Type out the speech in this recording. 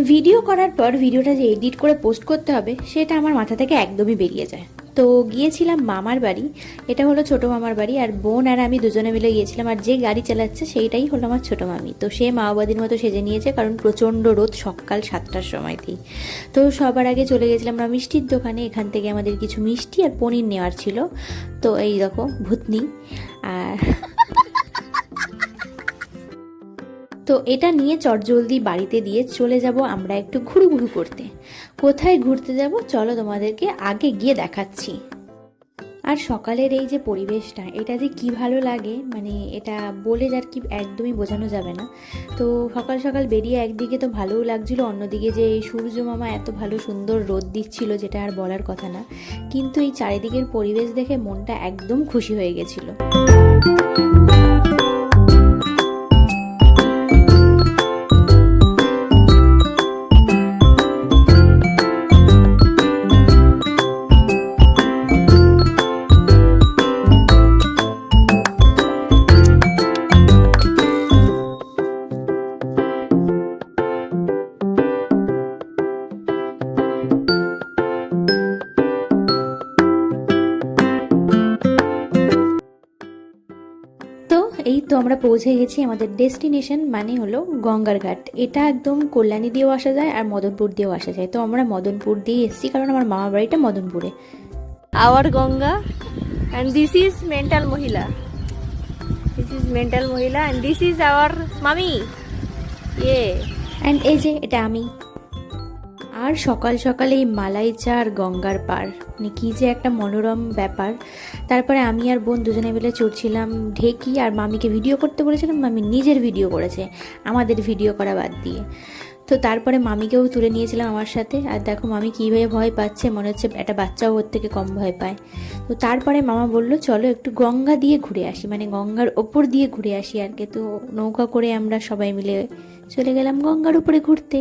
Video করার পর ভিডিওটা যে এডিট করে পোস্ট করতে হবে সেটা আমার মাথা থেকে একদমই বেরিয়ে যায়। তো গিয়েছিলাম মামার বাড়ি, এটা হলো ছোটো মামার বাড়ি, আর বোন আর আমি দুজনে মিলে গিয়েছিলাম। আর যে গাড়ি চালাচ্ছে সেইটাই হলো আমার ছোটো মামি। তো সে মাওবাদীর মতো সেজে নিয়েছে, কারণ প্রচণ্ড রোদ সকাল 7টার সময়তেই। তো সবার আগে চলে গেছিলাম আমরা মিষ্টির দোকানে, এখান থেকে আমাদের কিছু মিষ্টি আর পনির নেওয়ার ছিল। তো এই দেখো ভূতনি। আর তো এটা নিয়ে চটজলদি বাড়িতে দিয়ে চলে যাব আমরা একটু ঘুরুঘুরু করতে। কোথায় ঘুরতে যাব চলো তোমাদেরকে আগে গিয়ে দেখাচ্ছি। আর সকালের এই যে পরিবেশটা, এটা যে কি ভালো লাগে, মানে এটা বলে যার কি একদমই বোঝানো যাবে না। তো সকাল সকাল বেরিয়ে একদিকে তো ভালোও লাগছিল, অন্যদিকে যে এই সূর্য মামা এত ভালো সুন্দর রোদ দিচ্ছিল যেটা আর বলার কথা না। কিন্তু এই চারিদিকের পরিবেশ দেখে মনটা একদম খুশি হয়ে গেছিলো। তো এই তো আমরা পৌঁছে গেছি আমাদের ডেস্টিনেশন, মানে হলো গঙ্গার ঘাট। এটা একদম কল্যাণী দিয়েও আসা যায় আর মদনপুর দিয়েও আসা যায়। তো আমরা মদনপুর দিয়ে এসেছি, কারণ আমার মামা বাড়িটা মদনপুরে। Our Ganga, and this is mental Mohila. This is mental Mohila, and this is our mommy. Yeah. And এই যে এটা আমি। আর সকাল সকাল এই মালাই চা আর গঙ্গার পার, মানে কী যে একটা মনোরম ব্যাপার। তারপরে আমি আর বোন দুজনে মিলে চড়ছিলাম ঢেকি, আর মামিকে ভিডিও করতে বলেছিলাম, মামি নিজের ভিডিও করেছে, আমাদের ভিডিও করা বাদ দিয়ে। তো তারপরে মামিকেও তুলে নিয়েছিলাম আমার সাথে। আর দেখো মামি কীভাবে ভয় পাচ্ছে, মনে হচ্ছে একটা বাচ্চাও ওর থেকে কম ভয় পায়। তো তারপরে মামা বললো চলো একটু গঙ্গা দিয়ে ঘুরে আসি, মানে গঙ্গার ওপর দিয়ে ঘুরে আসি আর কি। তো নৌকা করে আমরা সবাই মিলে চলে গেলাম গঙ্গার উপরে ঘুরতে।